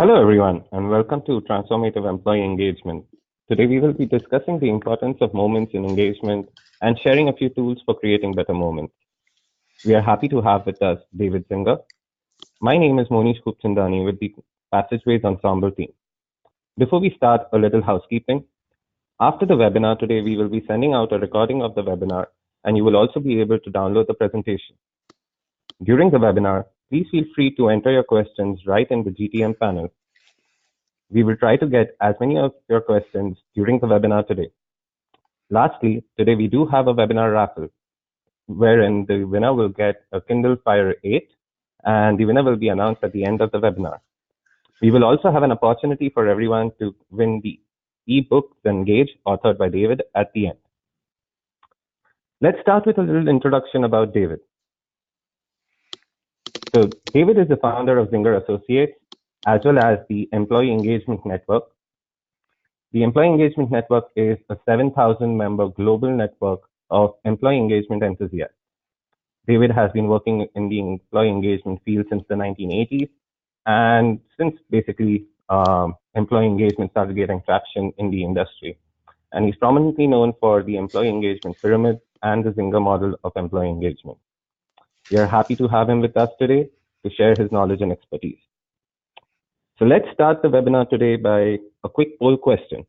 Hello, everyone, and welcome to Transformative Employee Engagement. Today, we will be discussing the importance of moments in engagement and sharing a few tools for creating better moments. We are happy to have with us David Zinger. My name is Monish Kupchandani with the Passageways Ensemble team. Before we start, a little housekeeping. After the webinar today, we will be sending out a recording of the webinar, and you will also be able to download the presentation. During the webinar, please feel free to enter your questions right in the GTM panel. We will try to get as many of your questions during the webinar today. Lastly, today we do have a webinar raffle, wherein the winner will get a Kindle Fire 8, and the winner will be announced at the end of the webinar. We will also have an opportunity for everyone to win the ebook, Engage, authored by David, at the end. Let's start with a little introduction about David. So David is the founder of Zinger Associates, as well as the Employee Engagement Network. The Employee Engagement Network is a 7,000-member global network of employee engagement enthusiasts. David has been working in the employee engagement field since the 1980s, and since basically employee engagement started getting traction in the industry. And he's prominently known for the employee engagement pyramid and the Zinger model of employee engagement. We are happy to have him with us today to share his knowledge and expertise. So let's start the webinar today by a quick poll question.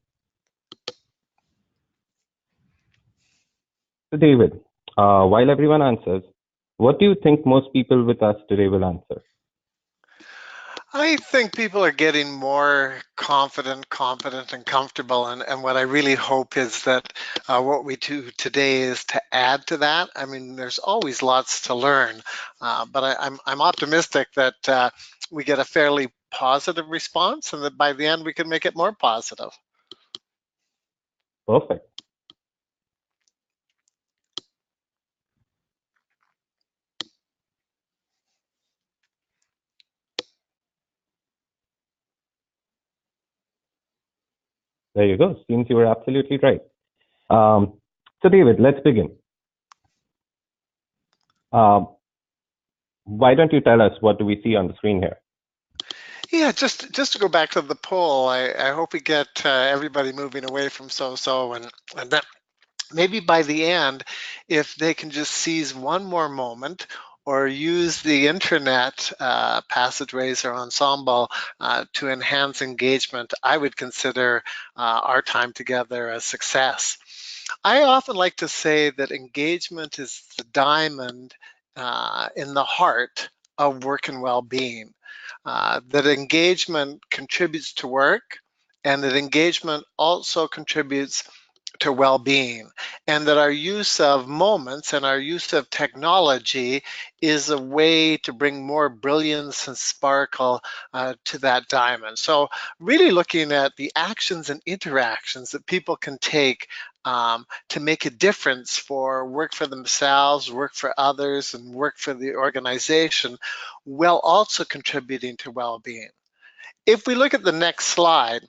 So David, while everyone answers, what do you think most people with us today will answer? I think people are getting more confident, competent, and comfortable. And what I really hope is that what we do today is to add to that. I mean, there's always lots to learn, but I'm optimistic that we get a fairly positive response and that by the end we can make it more positive. Perfect. There you go. Seems you were absolutely right. So David, let's begin. Why don't you tell us what do we see on the screen here? Yeah, just to go back to the poll, I hope we get everybody moving away from so-so and that maybe by the end, if they can just seize one more moment or use the internet passageways or ensemble to enhance engagement, I would consider our time together a success. I often like to say that engagement is the diamond in the heart of work and well-being. That engagement contributes to work and that engagement also contributes to well-being, and that our use of moments and our use of technology is a way to bring more brilliance and sparkle to that diamond. So really looking at the actions and interactions that people can take to make a difference for work for themselves, work for others, and work for the organization, while also contributing to well-being. If we look at the next slide,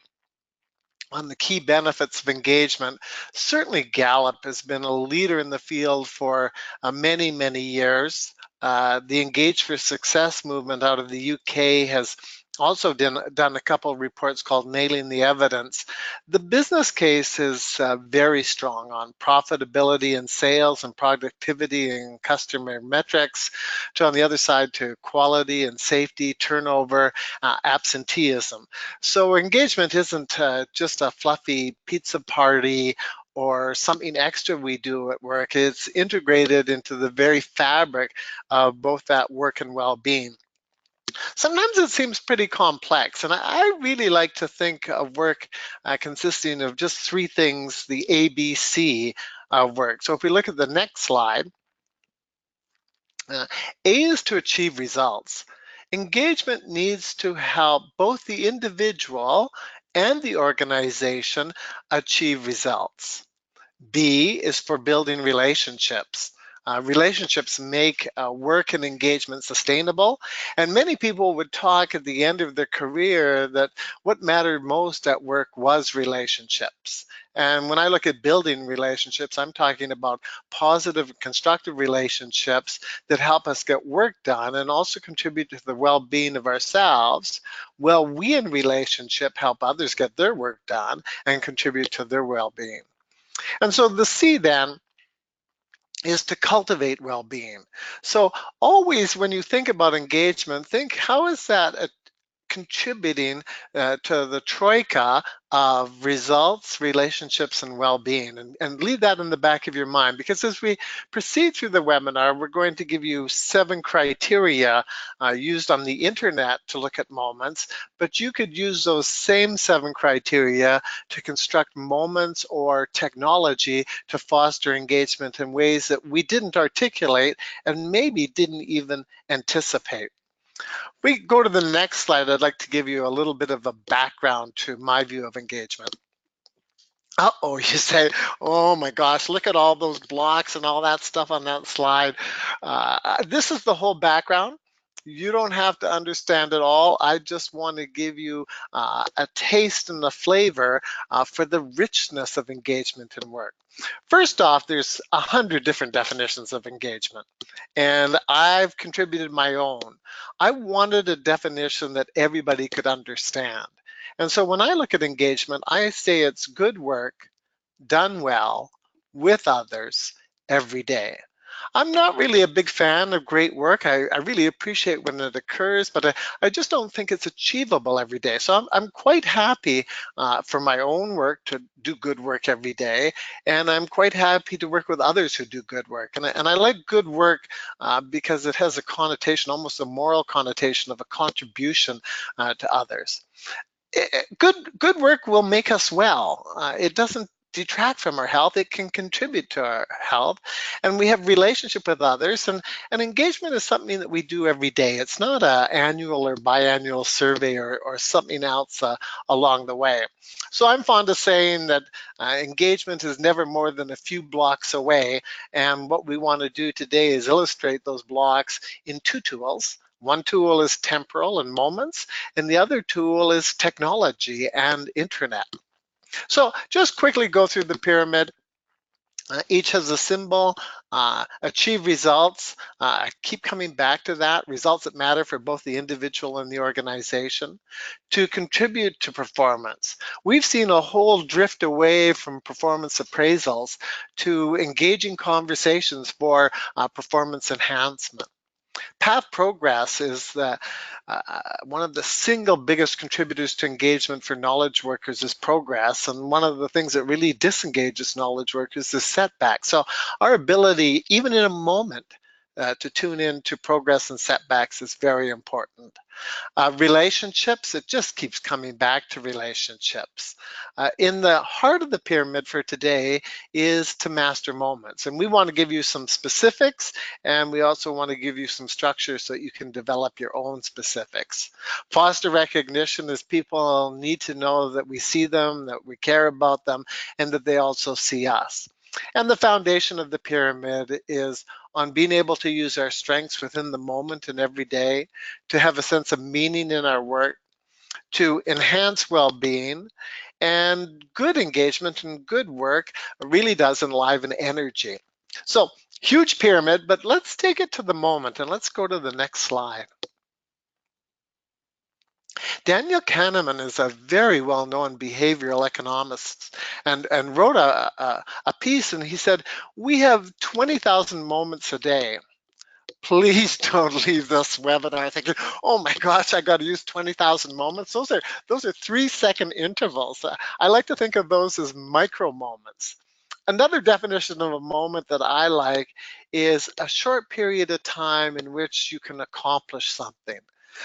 on the key benefits of engagement, certainly Gallup has been a leader in the field for many, many years. The Engage for Success movement out of the UK has also done a couple of reports called Nailing the Evidence. The business case is very strong on profitability and sales and productivity and customer metrics, to on the other side to quality and safety, turnover, absenteeism. So engagement isn't just a fluffy pizza party or something extra we do at work. It's integrated into the very fabric of both that work and well-being. Sometimes it seems pretty complex, and I really like to think of work consisting of just three things, the ABC of work. So if we look at the next slide, A is to achieve results. Engagement needs to help both the individual and the organization achieve results. B is for building relationships. Relationships make work and engagement sustainable. And many people would talk at the end of their career that what mattered most at work was relationships. And when I look at building relationships, I'm talking about positive, constructive relationships that help us get work done and also contribute to the well-being of ourselves. Well, we in relationship help others get their work done and contribute to their well-being. And so the C then is to cultivate well-being. So always when you think about engagement, think how is that contributing to the troika of results, relationships, and well-being. And leave that in the back of your mind, because as we proceed through the webinar, we're going to give you 7 criteria used on the internet to look at moments, but you could use those same 7 criteria to construct moments or technology to foster engagement in ways that we didn't articulate and maybe didn't even anticipate. We go to the next slide. I'd like to give you a little bit of a background to my view of engagement. Uh-oh, you say, oh my gosh, look at all those blocks and all that stuff on that slide. This is the whole background. You don't have to understand it all. I just want to give you a taste and a flavor for the richness of engagement in work. First off, there's 100 different definitions of engagement, and I've contributed my own. I wanted a definition that everybody could understand. And so when I look at engagement, I say it's good work done well with others every day. I'm not really a big fan of great work. I really appreciate when it occurs, but I just don't think it's achievable every day. So I'm quite happy for my own work to do good work every day, and I'm quite happy to work with others who do good work. And I like good work because it has a connotation, almost a moral connotation of a contribution to others. Good work will make us well. It doesn't detract from our health. It can contribute to our health, and we have relationship with others, and engagement is something that we do every day. It's not an annual or biannual survey or something else along the way. So I'm fond of saying that engagement is never more than a few blocks away, and what we want to do today is illustrate those blocks in 2 tools. One tool is temporal and moments, and the other tool is technology and internet. So just quickly go through the pyramid. Each has a symbol. Achieve results. I keep coming back to that. Results that matter for both the individual and the organization. To contribute to performance. We've seen a whole drift away from performance appraisals to engaging conversations for performance enhancement. Path progress is one of the single biggest contributors to engagement for knowledge workers is progress, and one of the things that really disengages knowledge workers is setback. So our ability, even in a moment, to tune in to progress and setbacks is very important. Relationships, it just keeps coming back to relationships. In the heart of the pyramid for today is to master moments. And we want to give you some specifics, and we also want to give you some structure so that you can develop your own specifics. Foster recognition is people need to know that we see them, that we care about them, and that they also see us. And the foundation of the pyramid is on being able to use our strengths within the moment and every day, to have a sense of meaning in our work, to enhance well-being, and good engagement and good work really does enliven energy. So huge pyramid, but let's take it to the moment, and let's go to the next slide. Daniel Kahneman is a very well-known behavioral economist and wrote a piece, and he said, we have 20,000 moments a day. Please don't leave this webinar thinking, oh my gosh, I got to use 20,000 moments. Those are 3-second intervals. I like to think of those as micro moments. Another definition of a moment that I like is a short period of time in which you can accomplish something.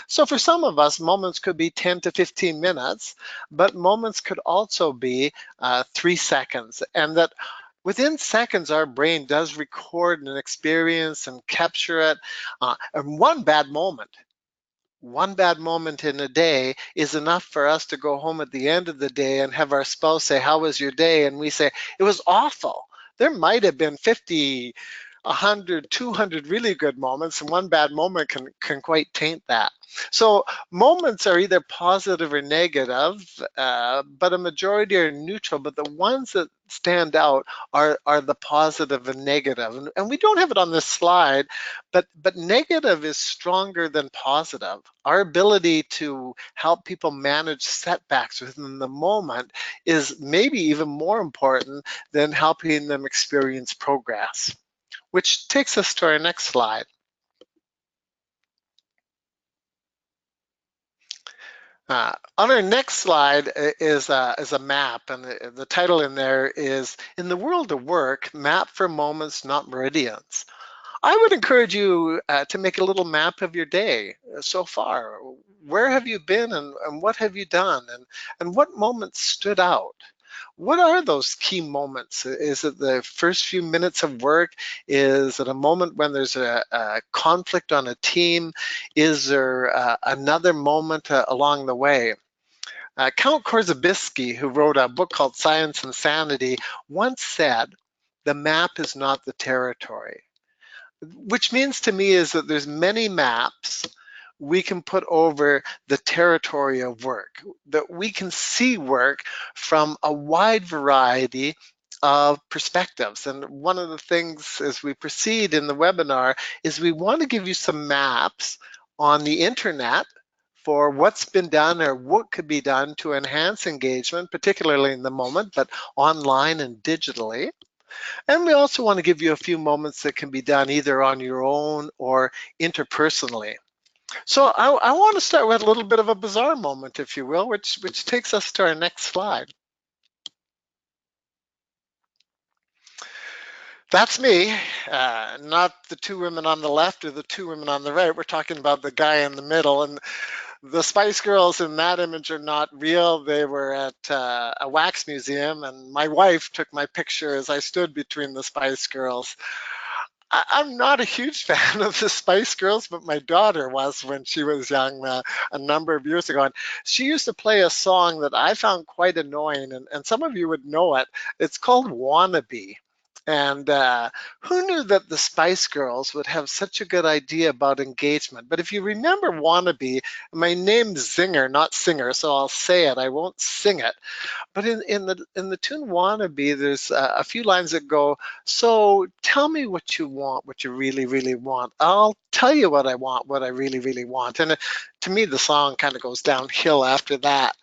So for some of us, moments could be 10 to 15 minutes, but moments could also be 3 seconds. And that within seconds, our brain does record an experience and capture it. And one bad moment in a day is enough for us to go home at the end of the day and have our spouse say, how was your day? And we say, it was awful. There might have been 50 100, 200 really good moments, and one bad moment can quite taint that. So moments are either positive or negative, but a majority are neutral. But the ones that stand out are the positive and negative. And we don't have it on this slide, but negative is stronger than positive. Our ability to help people manage setbacks within the moment is maybe even more important than helping them experience progress, which takes us to our next slide. On our next slide is a map, and the title in there is "In the World of Work, Map for Moments, Not Meridians." I would encourage you to make a little map of your day so far. Where have you been, and what have you done, and what moments stood out? What are those key moments? Is it the first few minutes of work? Is it a moment when there's a conflict on a team? Is there another moment along the way? Count Korzybski, who wrote a book called Science and Sanity, once said, "The map is not the territory." Which means to me is that there's many maps we can put over the territory of work, that we can see work from a wide variety of perspectives. And one of the things as we proceed in the webinar is we want to give you some maps on the internet for what's been done or what could be done to enhance engagement, particularly in the moment, but online and digitally. And we also want to give you a few moments that can be done either on your own or interpersonally. So I want to start with a little bit of a bizarre moment, if you will, which takes us to our next slide. That's me, not the two women on the left or the two women on the right. We're talking about the guy in the middle. And the Spice Girls in that image are not real. They were at a wax museum, and my wife took my picture as I stood between the Spice Girls. I'm not a huge fan of the Spice Girls, but my daughter was when she was young a number of years ago. And she used to play a song that I found quite annoying, and some of you would know it. It's called Wannabe. And who knew that the Spice Girls would have such a good idea about engagement? But if you remember Wannabe, my name's Zinger, not Singer, so I'll say it. I won't sing it. But in the tune "Wannabe," there's a few lines that go, "So tell me what you want, what you really, really want. I'll tell you what I want, what I really, really want." And to me, the song kind of goes downhill after that.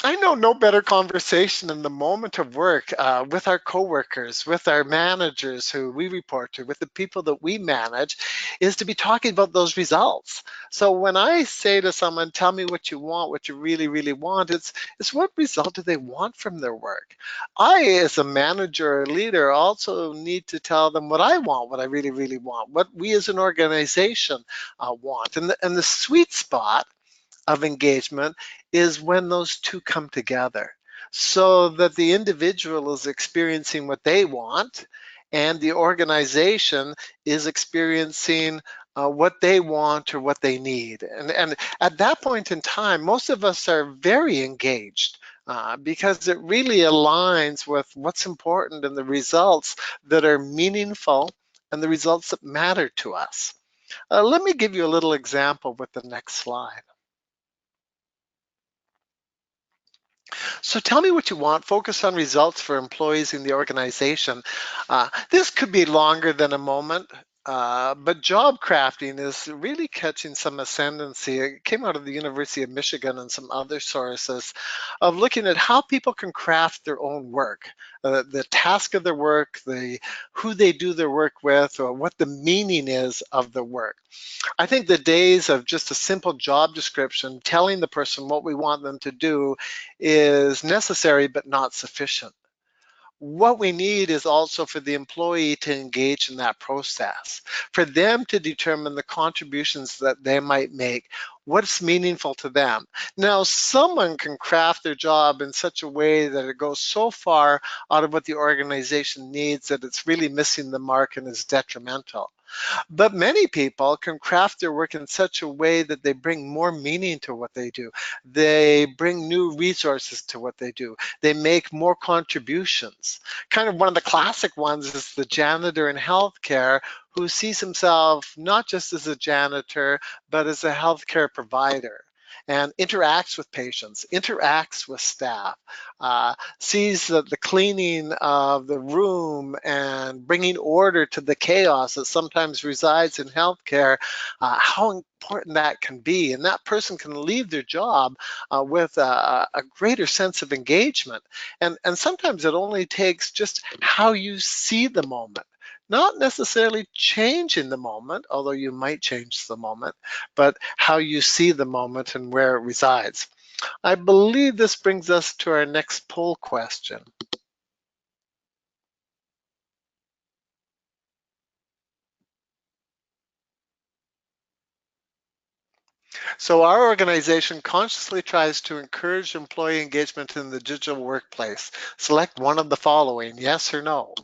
I know no better conversation in the moment of work with our coworkers, with our managers who we report to, with the people that we manage, is to be talking about those results. So when I say to someone, "Tell me what you want, what you really, really want," it's what result do they want from their work? I, as a manager or leader, also need to tell them what I want, what I really, really want, what we as an organization want. And the sweet spot of engagement is when those two come together so that the individual is experiencing what they want and the organization is experiencing what they want or what they need. And at that point in time, most of us are very engaged because it really aligns with what's important and the results that are meaningful and the results that matter to us. Let me give you a little example with the next slide. So tell me what you want. Focus on results for employees in the organization. This could be longer than a moment, but job crafting is really catching some ascendancy. It came out of the University of Michigan and some other sources of looking at how people can craft their own work, the task of their work, who they do their work with, or what the meaning is of the work. I think the days of just a simple job description telling the person what we want them to do is necessary but not sufficient. What we need is also for the employee to engage in that process, for them to determine the contributions that they might make, what's meaningful to them. Now, someone can craft their job in such a way that it goes so far out of what the organization needs that it's really missing the mark and is detrimental. But many people can craft their work in such a way that they bring more meaning to what they do. They bring new resources to what they do. They make more contributions. Kind of one of the classic ones is the janitor in healthcare who sees himself not just as a janitor, but as a healthcare provider, and interacts with patients, interacts with staff, sees the cleaning of the room and bringing order to the chaos that sometimes resides in healthcare, how important that can be. And that person can leave their job with a greater sense of engagement. And sometimes it only takes just how you see the moment. Not necessarily changing the moment, although you might change the moment, but how you see the moment and where it resides. I believe this brings us to our next poll question. So our organization consciously tries to encourage employee engagement in the digital workplace. Select one of the following, yes or no.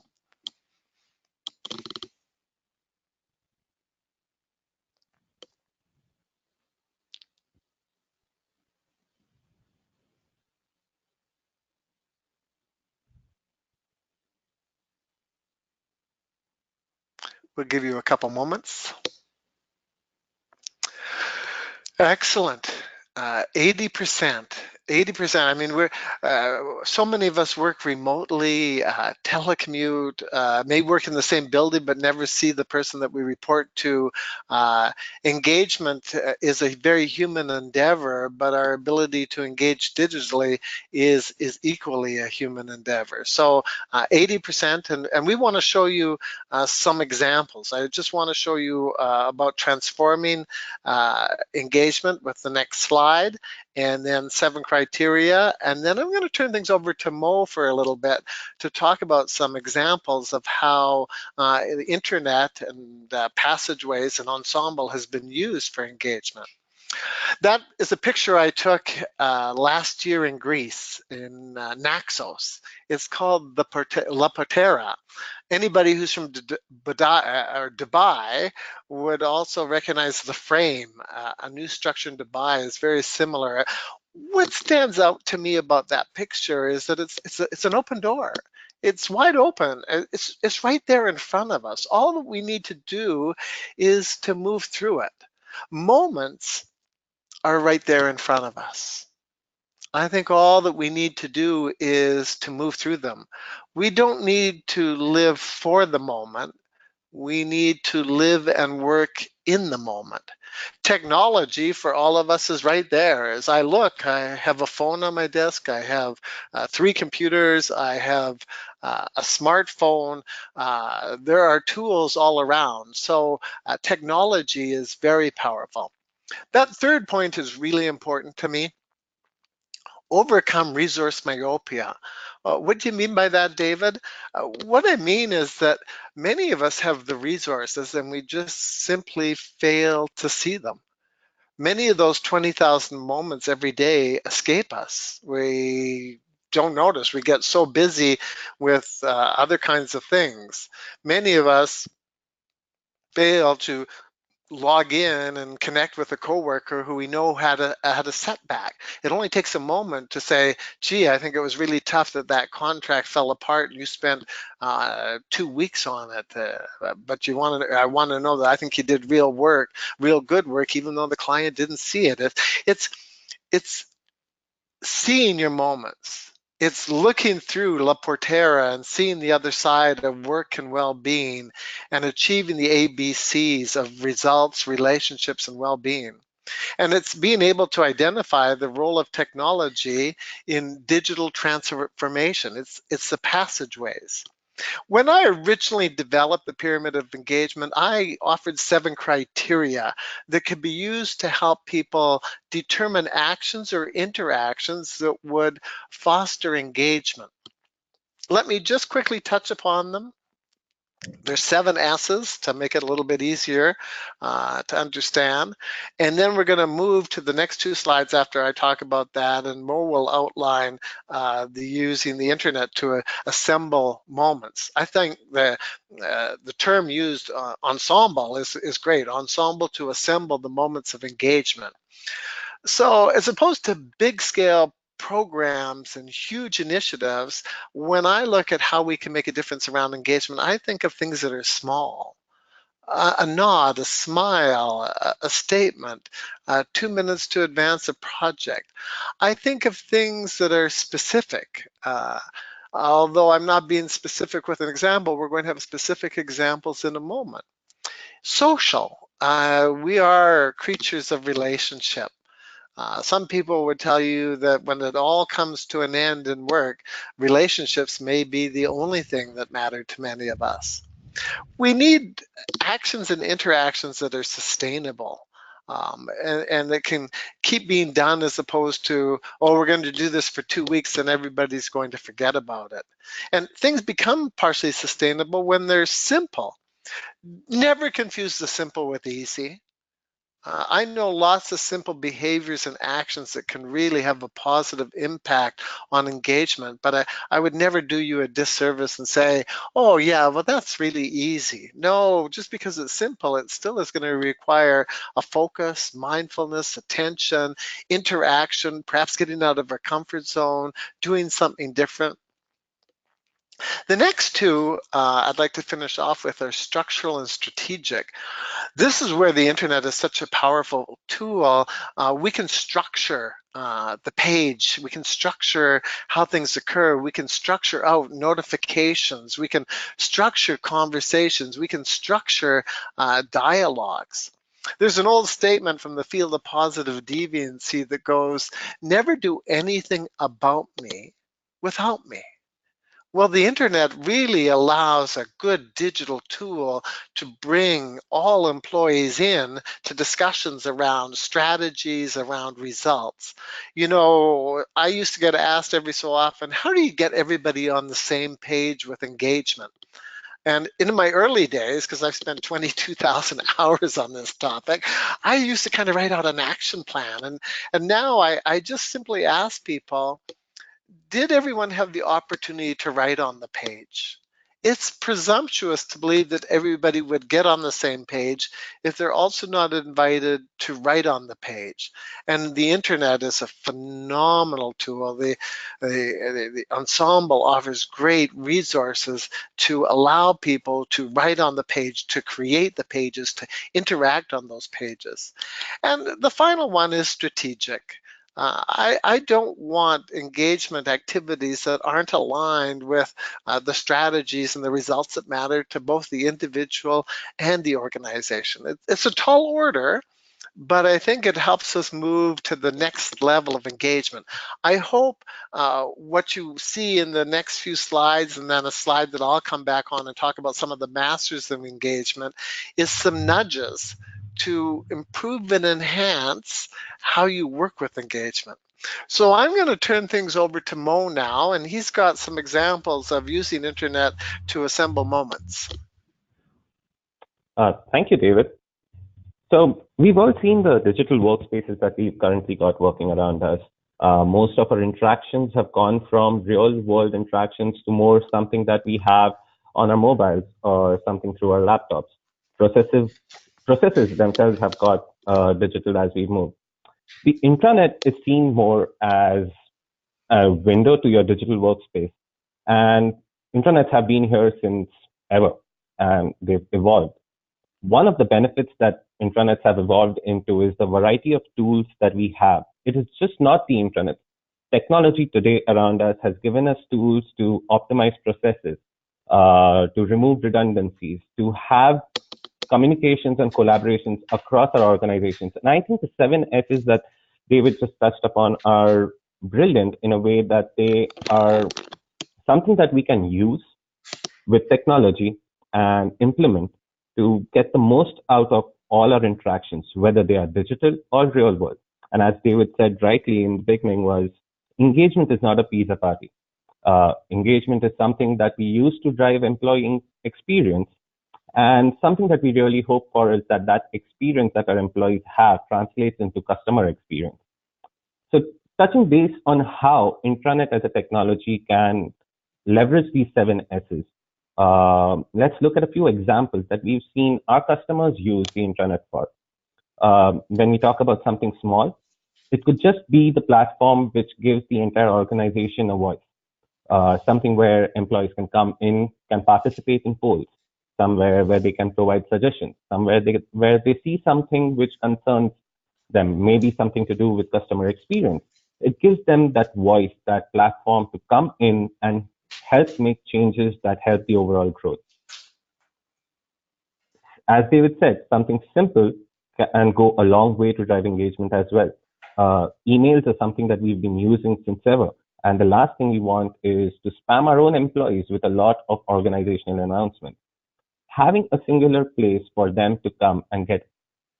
We'll give you a couple moments. Excellent. 80%. 80%. I mean, we're so many of us work remotely, telecommute, may work in the same building but never see the person that we report to. Engagement is a very human endeavor, but our ability to engage digitally is equally a human endeavor. So 80%, and we want to show you some examples. I just want to show you about transforming engagement with the next slide, and then 7 criteria. And then I'm going to turn things over to Mo for a little bit to talk about some examples of how the internet and passageways and ensemble has been used for engagement. That is a picture I took last year in Greece, in Naxos. It's called the La Portera. Anybody who's from Dubai would also recognize the frame. A new structure in Dubai is very similar. What stands out to me about that picture is that it's an open door. It's wide open. It's right there in front of us. All that we need to do is to move through it. Moments are right there in front of us. I think all that we need to do is to move through them. We don't need to live for the moment. We need to live and work in the moment. Technology for all of us is right there. As I look, I have a phone on my desk, I have 3 computers, I have a smartphone. There are tools all around. So technology is very powerful. That third point is really important to me. Overcome resource myopia. What do you mean by that, David? What I mean is that many of us have the resources and we just simply fail to see them. Many of those 20,000 moments every day escape us. We don't notice. We get so busy with other kinds of things. Many of us fail to log in and connect with a coworker who we know had a setback. It only takes a moment to say, gee, I think it was really tough that that contract fell apart and you spent 2 weeks on it. But I want to know that I think you did real work, real good work, even though the client didn't see it. It's seeing your moments. It's looking through La Portera and seeing the other side of work and well-being and achieving the ABCs of results, relationships, and well-being. And it's being able to identify the role of technology in digital transformation. It's the passageways. When I originally developed the pyramid of engagement, I offered 7 criteria that could be used to help people determine actions or interactions that would foster engagement. Let me just quickly touch upon them. There's 7 S's to make it a little bit easier to understand. And then we're going to move to the next 2 slides after I talk about that, and Mo will outline using the internet to assemble moments. I think the term used, ensemble, is great. Ensemble, to assemble the moments of engagement. So as opposed to big scale programs and huge initiatives, when I look at how we can make a difference around engagement, I think of things that are small. A nod, a smile, a statement, 2 minutes to advance a project. I think of things that are specific. Although I'm not being specific with an example, we're going to have specific examples in a moment. Social. We are creatures of relationship. Some people would tell you that when it all comes to an end in work, relationships may be the only thing that matter to many of us. We need actions and interactions that are sustainable, and that can keep being done, as opposed to, oh, we're going to do this for 2 weeks and everybody's going to forget about it. And things become partially sustainable when they're simple. Never confuse the simple with easy. I know lots of simple behaviors and actions that can really have a positive impact on engagement, but I would never do you a disservice and say, oh yeah, well that's really easy. No, just because it's simple, it still is going to require a focus, mindfulness, attention, interaction, perhaps getting out of our comfort zone, doing something different. The next 2 I'd like to finish off with are structural and strategic. This is where the internet is such a powerful tool. We can structure the page. We can structure how things occur. We can structure out notifications. We can structure conversations. We can structure dialogues. There's an old statement from the field of positive deviancy that goes, never do anything about me without me. Well, the internet really allows a good digital tool to bring all employees in to discussions around strategies, around results. You know, I used to get asked every so often, how do you get everybody on the same page with engagement? And in my early days, because I've spent 22,000 hours on this topic, I used to kind of write out an action plan. And now I just simply ask people, did everyone have the opportunity to write on the page? It's presumptuous to believe that everybody would get on the same page if they're also not invited to write on the page. And the internet is a phenomenal tool. The ensemble offers great resources to allow people to write on the page, to create the pages, to interact on those pages. And the final one is strategic. I don't want engagement activities that aren't aligned with the strategies and the results that matter to both the individual and the organization. It's a tall order, but I think it helps us move to the next level of engagement. I hope what you see in the next few slides, and then a slide that I'll come back on and talk about some of the masters of engagement, is some nudges to improve and enhance how you work with engagement. So I'm going to turn things over to Mo now, and he's got some examples of using internet to assemble moments. Thank you, David. So we've all seen the digital workspaces that we've currently got working around us. Most of our interactions have gone from real world interactions to more something that we have on our mobiles or something through our laptops. Processes themselves have got digital as we move. The intranet is seen more as a window to your digital workspace. And intranets have been here since ever, and they've evolved. One of the benefits that intranets have evolved into is the variety of tools that we have. It is just not the intranet. Technology today around us has given us tools to optimize processes, to remove redundancies, to have communications and collaborations across our organizations. And I think the 7S's that David just touched upon are brilliant in a way that they are something that we can use with technology and implement to get the most out of all our interactions, whether they are digital or real world. And as David said rightly in the beginning was, engagement is not a pizza party. Engagement is something that we use to drive employee experience, and something that we really hope for is that that experience that our employees have translates into customer experience. So touching base on how intranet as a technology can leverage these seven S's, let's look at a few examples that we've seen our customers use the intranet for. When we talk about something small, it could just be the platform which gives the entire organization a voice. Something where employees can come in, can participate in polls, somewhere where they can provide suggestions, somewhere where they see something which concerns them, maybe something to do with customer experience. It gives them that voice, that platform to come in and help make changes that help the overall growth. As David said, something simple and go a long way to drive engagement as well. Emails are something that we've been using since ever. And the last thing we want is to spam our own employees with a lot of organizational announcements. Having a singular place for them to come and get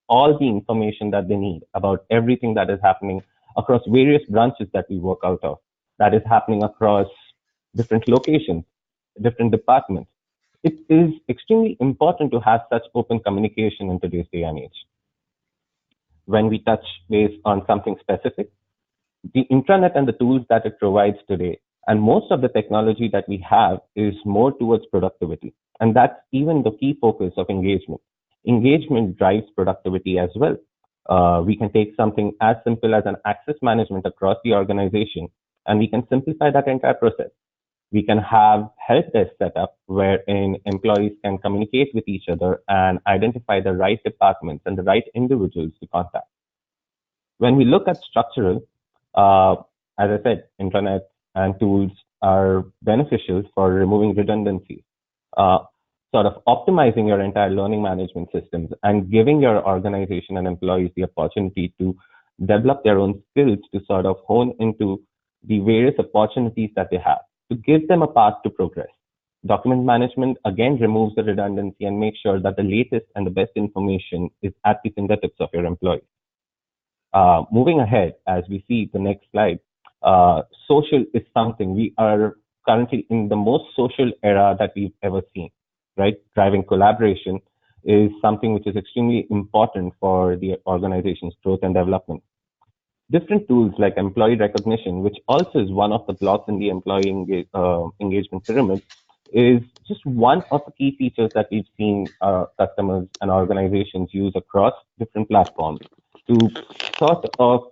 all the information that they need about everything that is happening across various branches that we work out of, that is happening across different locations, different departments. It is extremely important to have such open communication in today's day and age. When we touch base on something specific, the intranet and the tools that it provides today, and most of the technology that we have is more towards productivity. And that's even the key focus of engagement. Engagement drives productivity as well. We can take something as simple as an access management across the organization, and we can simplify that entire process. We can have help desk set up wherein employees can communicate with each other and identify the right departments and the right individuals to contact. When we look at structural, as I said, intranet and tools are beneficial for removing redundancies, sort of optimizing your entire learning management systems and giving your organization and employees the opportunity to develop their own skills to sort of hone into the various opportunities that they have, to give them a path to progress. Document management again removes the redundancy and makes sure that the latest and the best information is at the fingertips of your employees. Moving ahead, as we see the next slide, social is something we are currently in the most social era that we've ever seen, right? Driving collaboration is something which is extremely important for the organization's growth and development. Different tools like employee recognition, which also is one of the blocks in the employee engagement pyramid, is just one of the key features that we've seen customers and organizations use across different platforms to sort of,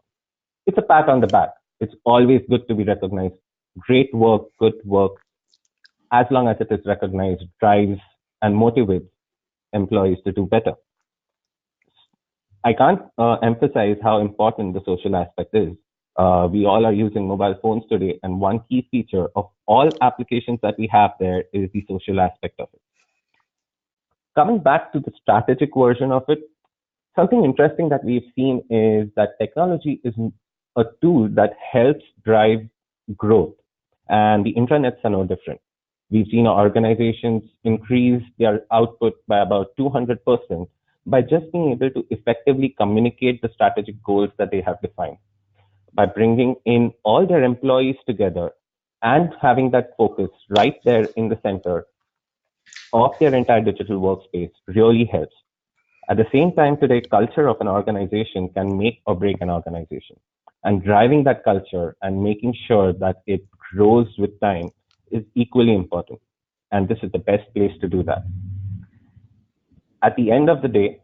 it's a pat on the back. It's always good to be recognized. Great work, good work, as long as it is recognized, drives and motivates employees to do better. I can't emphasize how important the social aspect is. We all are using mobile phones today, and one key feature of all applications that we have there is the social aspect of it. Coming back to the strategic version of it, something interesting that we've seen is that technology is a tool that helps drive growth, and the intranets are no different. We've seen our organizations increase their output by about 200% by just being able to effectively communicate the strategic goals that they have defined. By bringing in all their employees together and having that focus right there in the center of their entire digital workspace really helps. At the same time, today, culture of an organization can make or break an organization. And driving that culture and making sure that it grows with time is equally important. And this is the best place to do that. At the end of the day,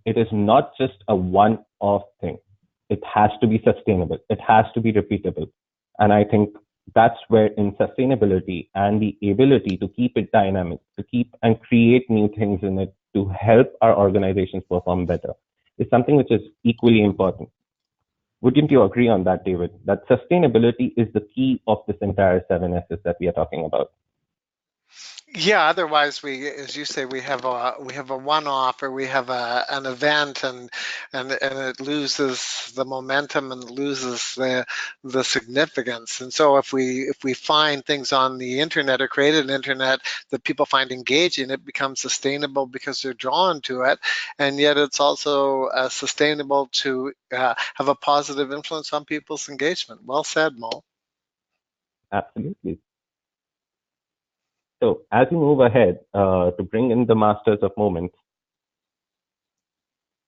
it is not just a one-off thing. It has to be sustainable. It has to be repeatable. And I think that's where in sustainability and the ability to keep it dynamic, to keep and create new things in it to help our organizations perform better is something which is equally important. Wouldn't you agree on that, David? That sustainability is the key of this entire 7S's that we are talking about. Yeah, otherwise we, as you say, we have a one-off, or we have an event, and it loses the momentum and loses the significance. And so if we find things on the internet or create an internet that people find engaging, it becomes sustainable because they're drawn to it, and yet it's also sustainable to have a positive influence on people's engagement. Well said, Mo. Absolutely. So as we move ahead to bring in the masters of moments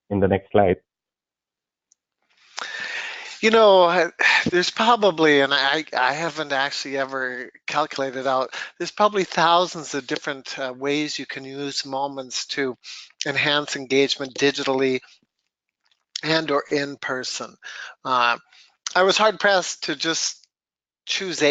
in the next slide. You know, there's probably, and I haven't actually ever calculated out, there's probably thousands of different ways you can use moments to enhance engagement digitally and or in person. Uh, I was hard pressed to just choose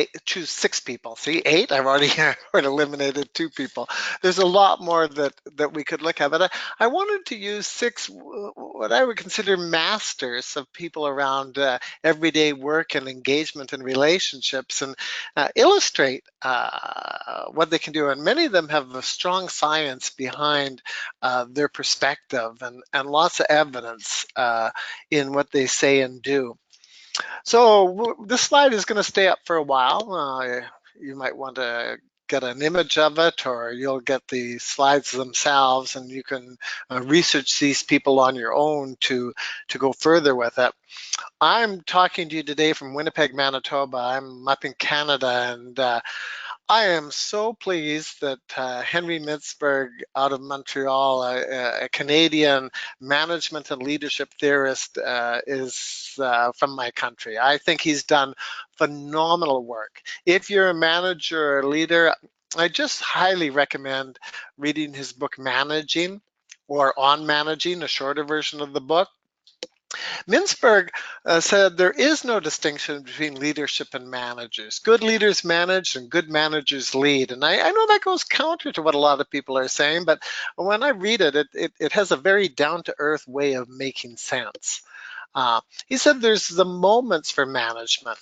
six people. See, eight. I've already eliminated two people. There's a lot more that we could look at, but I wanted to use six what I would consider masters of people around everyday work and engagement and relationships, and illustrate what they can do. And many of them have a strong science behind their perspective and lots of evidence in what they say and do. So this slide is going to stay up for a while. You might want to get an image of it, or you'll get the slides themselves, and you can research these people on your own to go further with it. I'm talking to you today from Winnipeg, Manitoba. I'm up in Canada, and I am so pleased that Henry Mintzberg out of Montreal, a Canadian management and leadership theorist, is from my country. I think he's done phenomenal work. If you're a manager or leader, I just highly recommend reading his book, Managing, or On Managing, a shorter version of the book. Mintzberg said there is no distinction between leadership and managers. Good leaders manage and good managers lead. And I know that goes counter to what a lot of people are saying, but when I read it has a very down-to-earth way of making sense. He said there's the moments for management,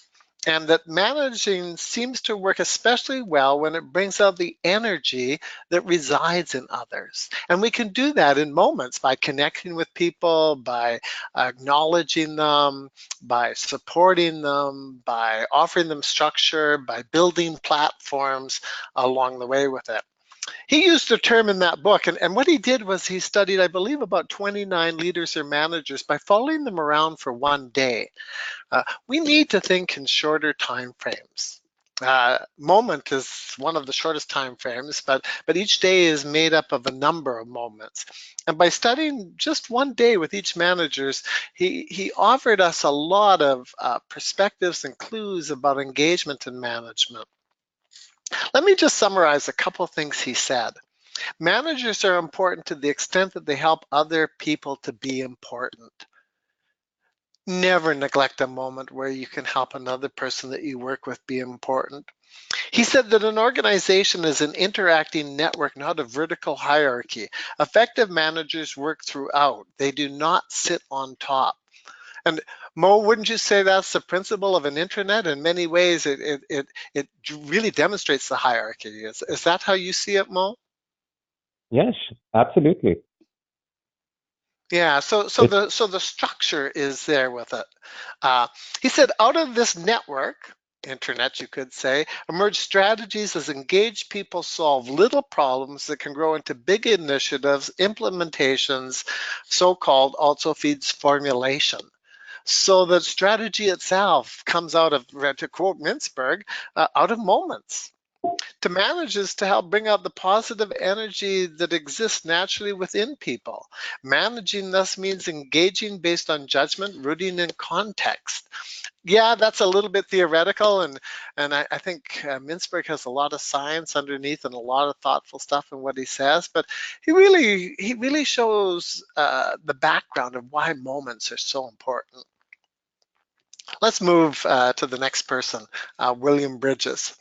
and that managing seems to work especially well when it brings out the energy that resides in others. And we can do that in moments by connecting with people, by acknowledging them, by supporting them, by offering them structure, by building platforms along the way with it. He used a term in that book, and what he did was he studied, I believe, about 29 leaders or managers by following them around for one day. We need to think in shorter time frames. Moment is one of the shortest time frames, but each day is made up of a number of moments. And by studying just one day with each managers, he offered us a lot of perspectives and clues about engagement and management. Let me just summarize a couple of things he said. Managers are important to the extent that they help other people to be important. Never neglect a moment where you can help another person that you work with be important. He said that an organization is an interacting network, not a vertical hierarchy. Effective managers work throughout. They do not sit on top. And Mo, wouldn't you say that's the principle of an intranet? In many ways, it really demonstrates the hierarchy. Is that how you see it, Mo? Yes, absolutely. Yeah, It's so the structure is there with it. Uh, he said, out of this network, internet, you could say, emerge strategies as engaged people solve little problems that can grow into big initiatives, implementations, so-called also feeds formulation. So the strategy itself comes out of, to quote Mintzberg, out of moments. To manage is to help bring out the positive energy that exists naturally within people. Managing thus means engaging based on judgment, rooting in context. Yeah, that's a little bit theoretical, and I think Mintzberg has a lot of science underneath and a lot of thoughtful stuff in what he says. But he really shows the background of why moments are so important. Let's move to the next person, William Bridges.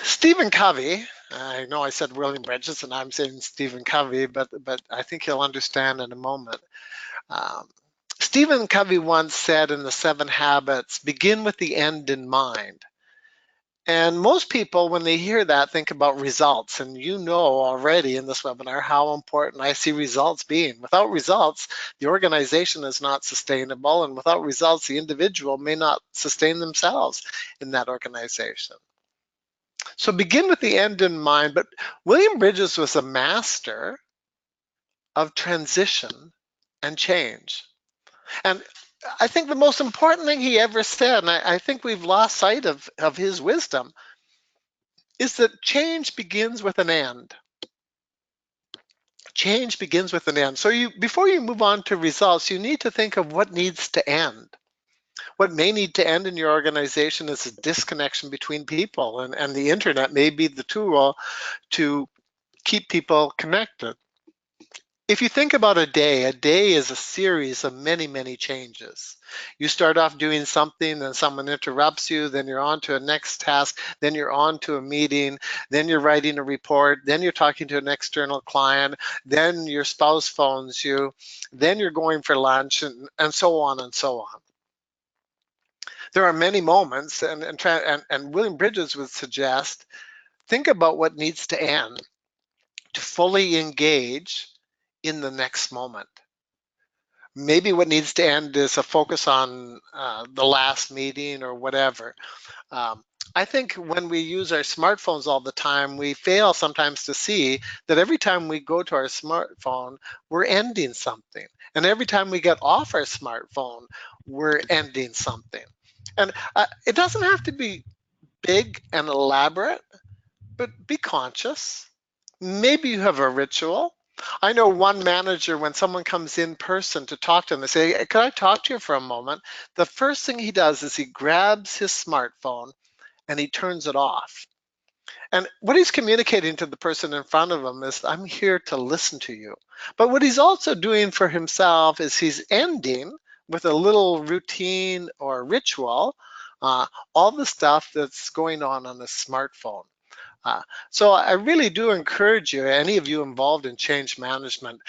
Stephen Covey, I know I said William Bridges and I'm saying Stephen Covey, but I think you'll understand in a moment. Um, Stephen Covey once said in the 7 Habits, begin with the end in mind. And most people, when they hear that, think about results. And you know already in this webinar how important I see results being. Without results, the organization is not sustainable. And without results, the individual may not sustain themselves in that organization. So begin with the end in mind, but William Bridges was a master of transition and change. And I think the most important thing he ever said, and I think we've lost sight of his wisdom, is that change begins with an end. Change begins with an end. So before you move on to results, you need to think of what needs to end. What may need to end in your organization is a disconnection between people, and the internet may be the tool to keep people connected. If you think about a day is a series of many, many changes. You start off doing something, then someone interrupts you, then you're on to a next task, then you're on to a meeting, then you're writing a report, then you're talking to an external client, then your spouse phones you, then you're going for lunch, and so on and so on. There are many moments, and William Bridges would suggest, think about what needs to end to fully engage in the next moment. Maybe what needs to end is a focus on the last meeting or whatever. Um, I think when we use our smartphones all the time, we fail sometimes to see that every time we go to our smartphone, we're ending something. And every time we get off our smartphone, we're ending something. And it doesn't have to be big and elaborate, but be conscious. Maybe you have a ritual. I know one manager, when someone comes in person to talk to them, they say, "Hey, could I talk to you for a moment?" The first thing he does is he grabs his smartphone and he turns it off. And what he's communicating to the person in front of him is, I'm here to listen to you. But what he's also doing for himself is he's ending with a little routine or ritual, uh, all the stuff that's going on a smartphone. Uh, so I really do encourage you, any of you involved in change management,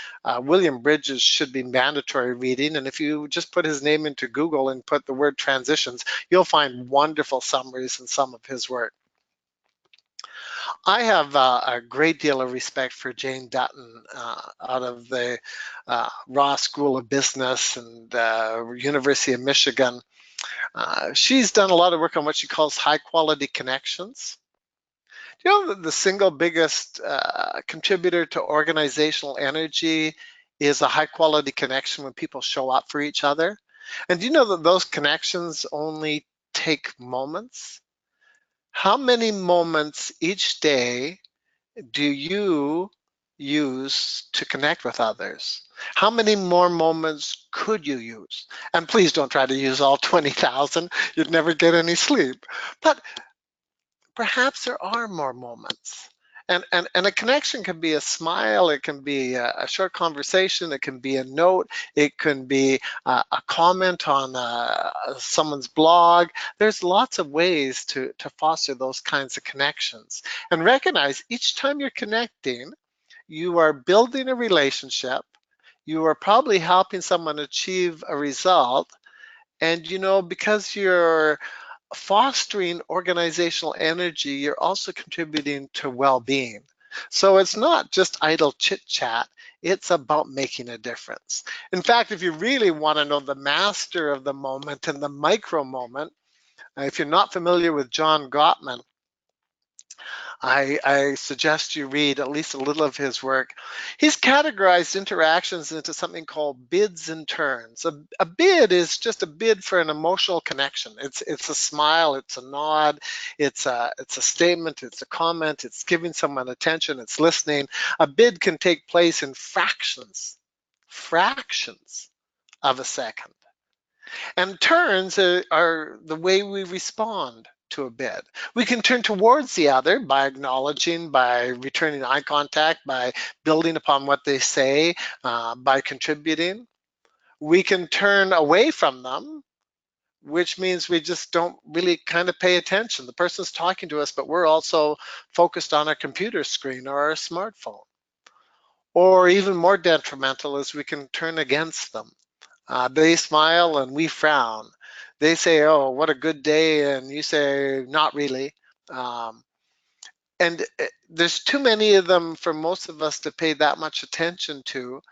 William Bridges should be mandatory reading. And if you just put his name into Google and put the word transitions, you'll find wonderful summaries in some of his work. I have a great deal of respect for Jane Dutton out of the Ross School of Business and University of Michigan. She's done a lot of work on what she calls high quality connections. Do you know that the single biggest contributor to organizational energy is a high quality connection when people show up for each other? And do you know that those connections only take moments? How many moments each day do you use to connect with others? How many more moments could you use? And please don't try to use all 20,000. You'd never get any sleep. But perhaps there are more moments. And a connection can be a smile, it can be a short conversation, it can be a note, it can be a comment on someone's blog. There's lots of ways to foster those kinds of connections. And recognize each time you're connecting, you are building a relationship, you are probably helping someone achieve a result, and because you're fostering organizational energy, you're also contributing to well-being. So it's not just idle chit chat, it's about making a difference. In fact, if you really want to know the master of the moment and the micro moment, if you're not familiar with John Gottman, I suggest you read at least a little of his work. He's categorized interactions into something called bids and turns. A bid is just a bid for an emotional connection. It's a smile, it's a nod, it's a statement, it's a comment, it's giving someone attention, it's listening. A bid can take place in fractions of a second. And turns are the way we respond to a bid. We can turn towards the other by acknowledging, by returning eye contact, by building upon what they say, by contributing. We can turn away from them, which means we just don't really kind of pay attention. The person's talking to us, but we're also focused on our computer screen or our smartphone. Or even more detrimental is we can turn against them. They smile and we frown. They say, "Oh, what a good day," and you say, "Not really." Um, and there's too many of them for most of us to pay that much attention to.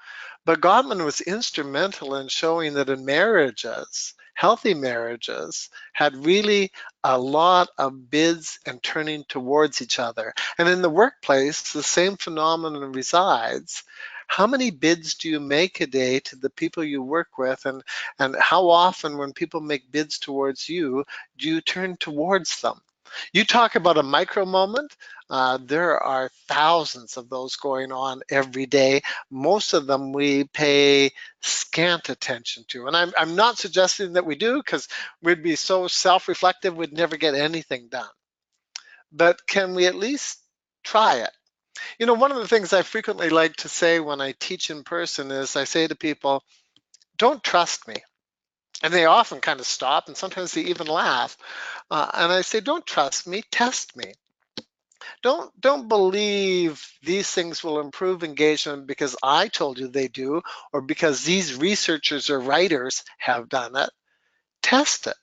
But Gottman was instrumental in showing that in marriages, healthy marriages had really a lot of bids and turning towards each other. And in the workplace, the same phenomenon resides. How many bids do you make a day to the people you work with? And how often when people make bids towards you, do you turn towards them? You talk about a micro moment. There are thousands of those going on every day. Most of them we pay scant attention to. And I'm not suggesting that we do, because we'd be so self-reflective we'd never get anything done. But can we at least try it? You know, one of the things I frequently like to say when I teach in person is I say to people, don't trust me. And they often kind of stop, and sometimes they even laugh. And I say, don't trust me, test me. Don't believe these things will improve engagement because I told you they do, or because these researchers or writers have done it. Test it.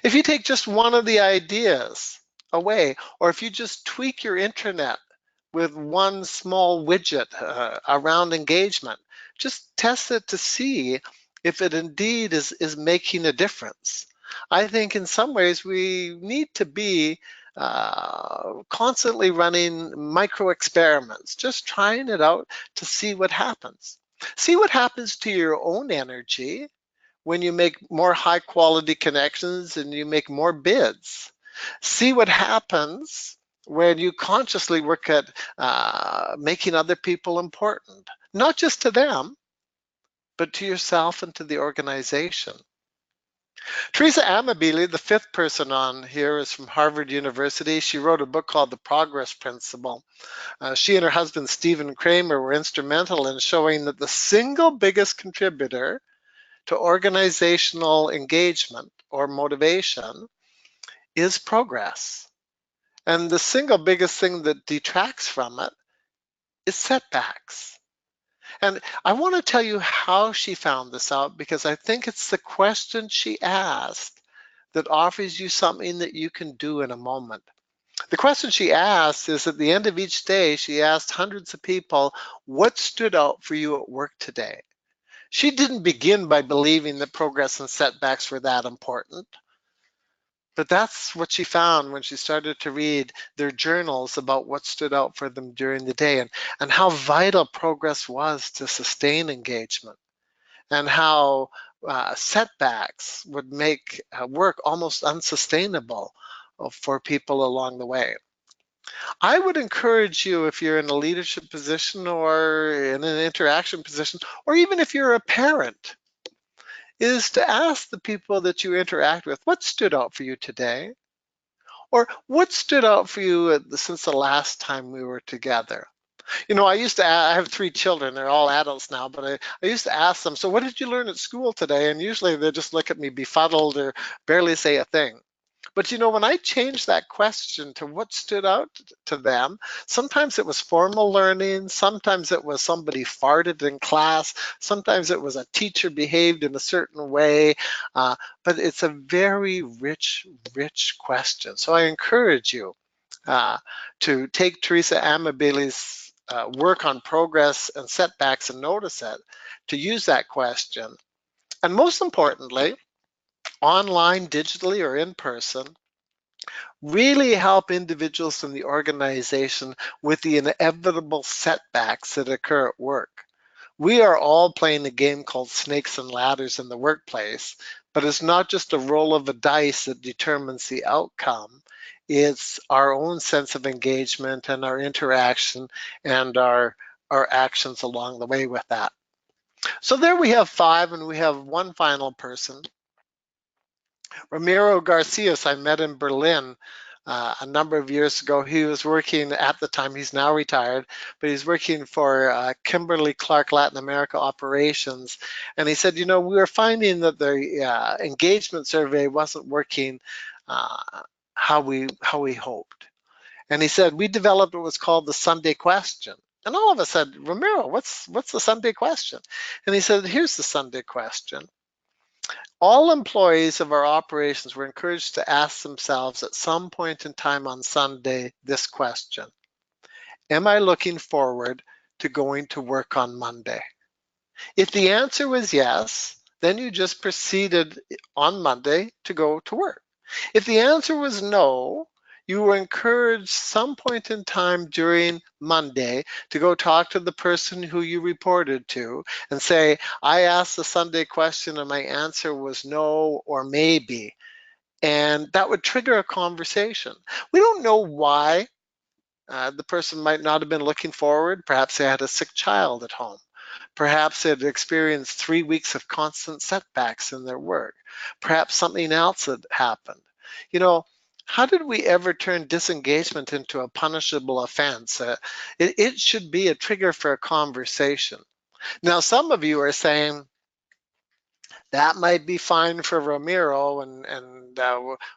If you take just one of the ideas away, or if you just tweak your intranet with one small widget around engagement, just test it to see if it indeed is making a difference. I think in some ways we need to be constantly running micro experiments, just trying it out to see what happens. See what happens to your own energy when you make more high quality connections and you make more bids. See what happens when you consciously work at making other people important, not just to them, but to yourself and to the organization. Teresa Amabile, the fifth person on here, is from Harvard University. She wrote a book called The Progress Principle. She and her husband, Stephen Kramer, were instrumental in showing that the single biggest contributor to organizational engagement or motivation is progress. And the single biggest thing that detracts from it is setbacks. And I want to tell you how she found this out, because I think it's the question she asked that offers you something that you can do in a moment. The question she asked is, at the end of each day, she asked hundreds of people, what stood out for you at work today? She didn't begin by believing that progress and setbacks were that important. But that's what she found when she started to read their journals about what stood out for them during the day, and how vital progress was to sustain engagement, and how setbacks would make work almost unsustainable for people along the way. I would encourage you, if you're in a leadership position or in an interaction position, or even if you're a parent, is to ask the people that you interact with, what stood out for you today? Or what stood out for you since the last time we were together? You know, I have three children, they're all adults now, but I used to ask them, so what did you learn at school today? And usually they just look at me befuddled or barely say a thing. But you know, when I changed that question to what stood out to them, sometimes it was formal learning, sometimes it was somebody farted in class, sometimes it was a teacher behaved in a certain way, but it's a very rich, rich question. So I encourage you to take Teresa Amabile's work on progress and setbacks and notice it, to use that question. And most importantly, online, digitally, or in person, really help individuals in the organization with the inevitable setbacks that occur at work. We are all playing a game called snakes and ladders in the workplace, but it's not just a roll of a dice that determines the outcome. It's our own sense of engagement and our interaction and our actions along the way with that. So there we have five, and we have one final person. Ramiro Garcias, I met in Berlin a number of years ago. He was working at the time, he's now retired, but he's working for Kimberly Clark Latin America operations. And he said, you know, we were finding that the engagement survey wasn't working how we hoped. And he said, we developed what was called the Sunday question. And all of us said, Ramiro, what's the Sunday question? And he said, here's the Sunday question. All employees of our operations were encouraged to ask themselves at some point in time on Sunday this question: am I looking forward to going to work on Monday? If the answer was yes, then you just proceeded on Monday to go to work. If the answer was no, You were encouraged some point in time during Monday to go talk to the person who you reported to and say, I asked the Sunday question and my answer was no or maybe. And that would trigger a conversation. We don't know why. The person might not have been looking forward. Perhaps they had a sick child at home. Perhaps they had experienced 3 weeks of constant setbacks in their work. Perhaps something else had happened. You know, how did we ever turn disengagement into a punishable offense? It should be a trigger for a conversation. Now, some of you are saying, that might be fine for Ramiro and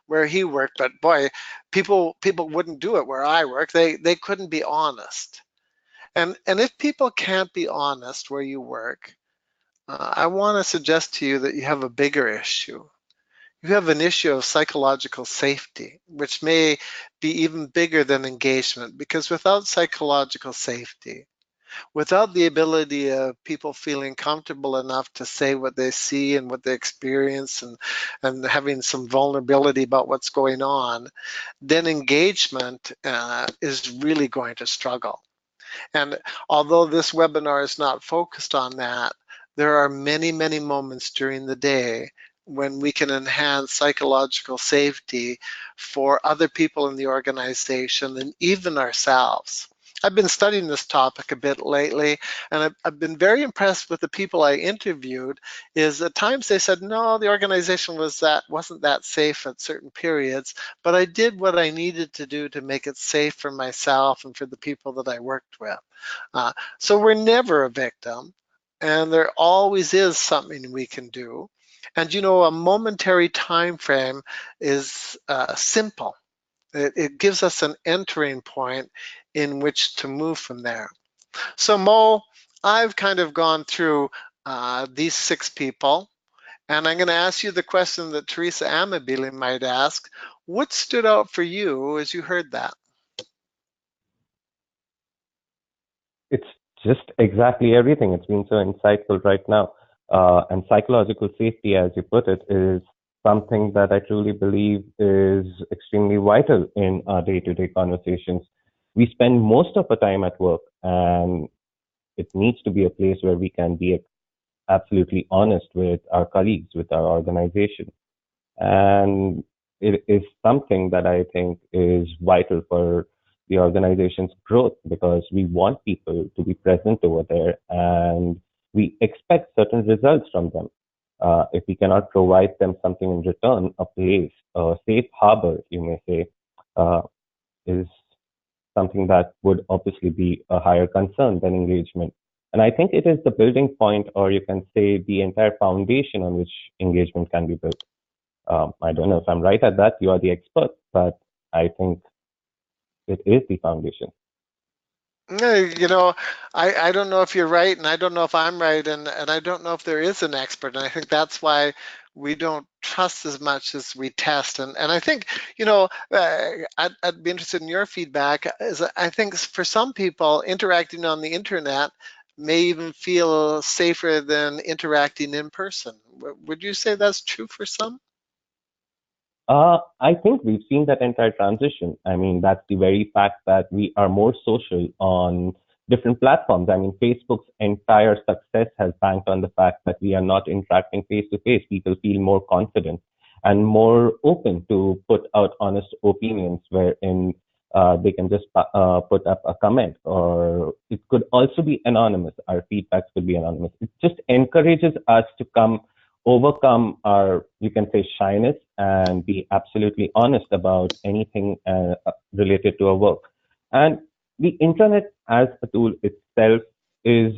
where he worked, but boy, people wouldn't do it where I work. They couldn't be honest. And if people can't be honest where you work, I want to suggest to you that you have a bigger issue. You have an issue of psychological safety, which may be even bigger than engagement, because without psychological safety, without the ability of people feeling comfortable enough to say what they see and what they experience and having some vulnerability about what's going on, then engagement is really going to struggle. And although this webinar is not focused on that, there are many, many moments during the day when we can enhance psychological safety for other people in the organization and even ourselves. I've been studying this topic a bit lately, and I've been very impressed with the people I interviewed. Is at times they said, no, the organization wasn't that safe at certain periods, but I did what I needed to do to make it safe for myself and for the people that I worked with. So we're never a victim, and there always is something we can do. And you know, a momentary time frame is simple. It gives us an entering point in which to move from there. So Mo, I've kind of gone through these 6 people, and I'm going to ask you the question that Teresa Amabile might ask. What stood out for you as you heard that? It's just exactly everything. It's been so insightful right now. And psychological safety, as you put it, is something that I truly believe is extremely vital in our day-to-day conversations. We spend most of our time at work, and it needs to be a place where we can be absolutely honest with our colleagues, with our organization. And it is something that I think is vital for the organization's growth, because we want people to be present over there and we expect certain results from them. If we cannot provide them something in return, a place, a safe harbor, you may say, uh, is something that would obviously be a higher concern than engagement. And I think it is the building point, or you can say the entire foundation on which engagement can be built. I don't know if I'm right at that. You are the expert, but I think it is the foundation. You know, I don't know if you're right, and I don't know if I'm right, and I don't know if there is an expert. And I think that's why we don't trust as much as we test. And I think, you know, I'd be interested in your feedback. Is I think for some people, interacting on the internet may even feel safer than interacting in person. Would you say that's true for some? I think we've seen that entire transition. I mean, that's the very fact that we are more social on different platforms. I mean, Facebook's entire success has banked on the fact that we are not interacting face to face. People feel more confident and more open to put out honest opinions, wherein they can just put up a comment, or it could also be anonymous. Our feedbacks could be anonymous. It just encourages us to overcome our, you can say, shyness and be absolutely honest about anything related to our work. And the internet as a tool itself is,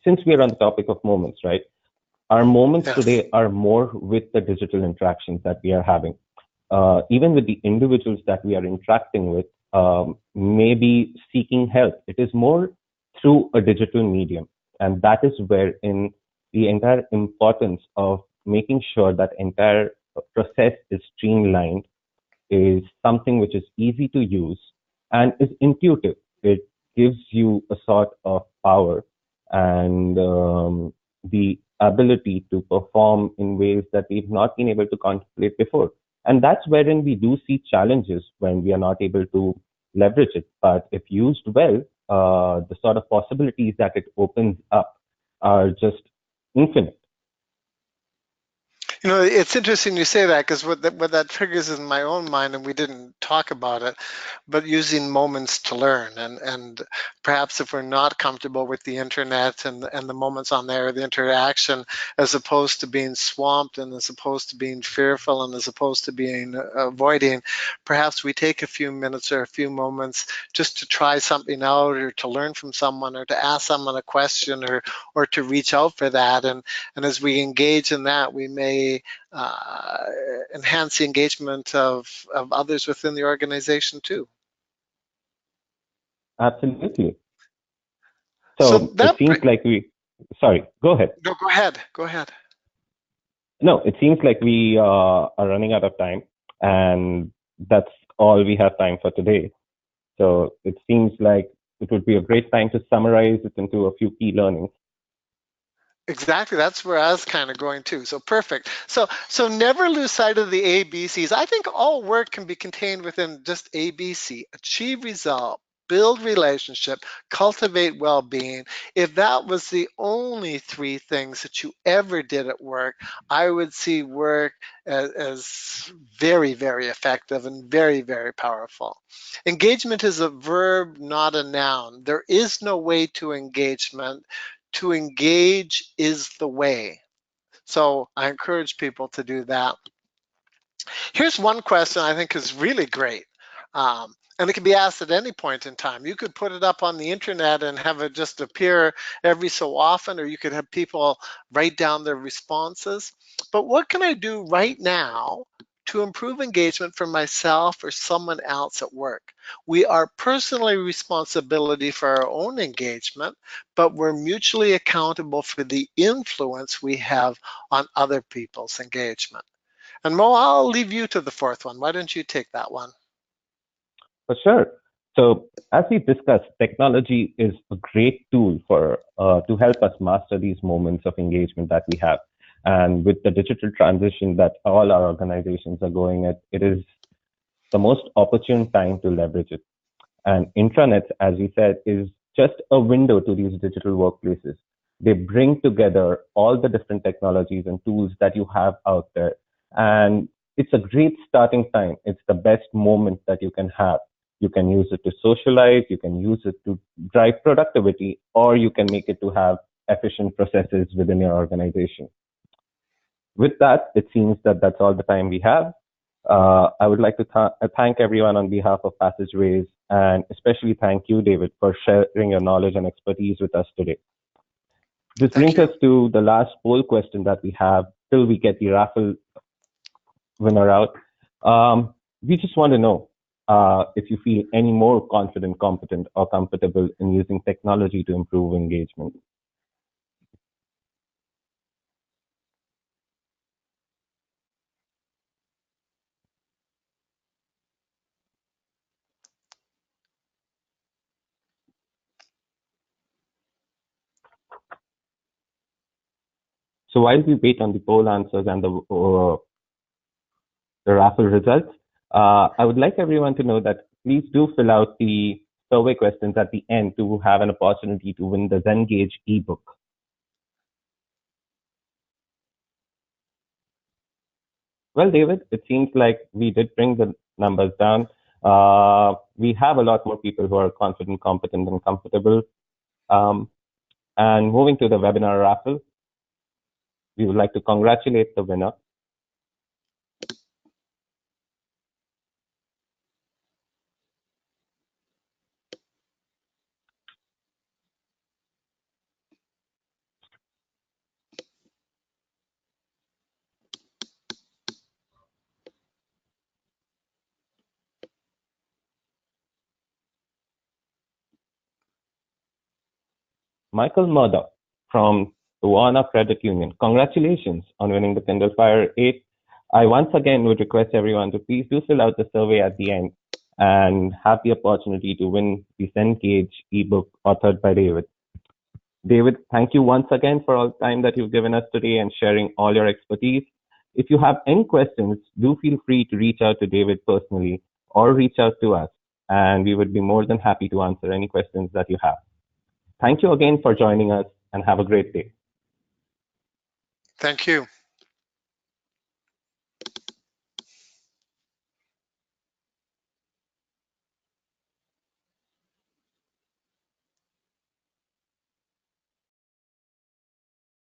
since we are on the topic of moments, right? Our moments Yes. today are more with the digital interactions that we are having. Even with the individuals that we are interacting with, maybe seeking help. It is more through a digital medium. And that is where in the entire importance of making sure that entire process is streamlined, is something which is easy to use and is intuitive. It gives you a sort of power and the ability to perform in ways that we've not been able to contemplate before. And that's wherein we do see challenges when we are not able to leverage it. But if used well, the sort of possibilities that it opens up are just infinite. You know, it's interesting you say that because what that triggers in my own mind, and we didn't talk about it, but using moments to learn, and perhaps if we're not comfortable with the internet and the moments on there, the interaction, as opposed to being swamped and as opposed to being fearful and as opposed to being avoiding, perhaps we take a few minutes or a few moments just to try something out or to learn from someone or to ask someone a question or to reach out for that. And as we engage in that, we may uh, enhance the engagement of others within the organization too. Absolutely. So So it that, seems like sorry, go ahead. no, go ahead, go ahead. No, it seems like we are running out of time, and that's all we have time for today. So it seems like it would be a great time to summarize it into a few key learnings. Exactly. That's where I was kind of going too. So perfect. So never lose sight of the ABCs. I think all work can be contained within just ABC. Achieve result, build relationship, cultivate well-being. If that was the only three things that you ever did at work, I would see work as very, very effective and very, very powerful. Engagement is a verb, not a noun. There is no way to engagement. To engage is the way. So I encourage people to do that. Here's one question I think is really great. And it can be asked at any point in time. You could put it up on the internet and have it just appear every so often, or you could have people write down their responses. But what can I do right now to improve engagement for myself or someone else at work? We are personally responsibility for our own engagement, but we're mutually accountable for the influence we have on other people's engagement. And Mo, I'll leave you to the fourth one. Why don't you take that one? For sure. So as we discussed, technology is a great tool for to help us master these moments of engagement that we have. And with the digital transition that all our organizations are going at, it is the most opportune time to leverage it. And intranets, as we said, is just a window to these digital workplaces. They bring together all the different technologies and tools that you have out there. And it's a great starting time. It's the best moment that you can have. You can use it to socialize, you can use it to drive productivity, or you can make it to have efficient processes within your organization. With that, it seems that that's all the time we have. I would like to thank everyone on behalf of Passageways, and especially thank you, David, for sharing your knowledge and expertise with us today. This Thank brings us you. to the last poll question that we have till we get the raffle winner out. We just want to know if you feel any more confident, competent, or comfortable in using technology to improve engagement. So while we wait on the poll answers and the raffle results, I would like everyone to know that please do fill out the survey questions at the end to have an opportunity to win the Zengage ebook. Well, David, it seems like we did bring the numbers down. We have a lot more people who are confident, competent, and comfortable. Um, and moving to the webinar raffle, we would like to congratulate the winner. Michael Murdoch from the Warner Credit Union. Congratulations on winning the Kindle Fire 8. I once again would request everyone to please do fill out the survey at the end and have the opportunity to win the Cengage ebook authored by David. David, thank you once again for all the time that you've given us today and sharing all your expertise. If you have any questions, do feel free to reach out to David personally or reach out to us, and we would be more than happy to answer any questions that you have. Thank you again for joining us, and have a great day. Thank you.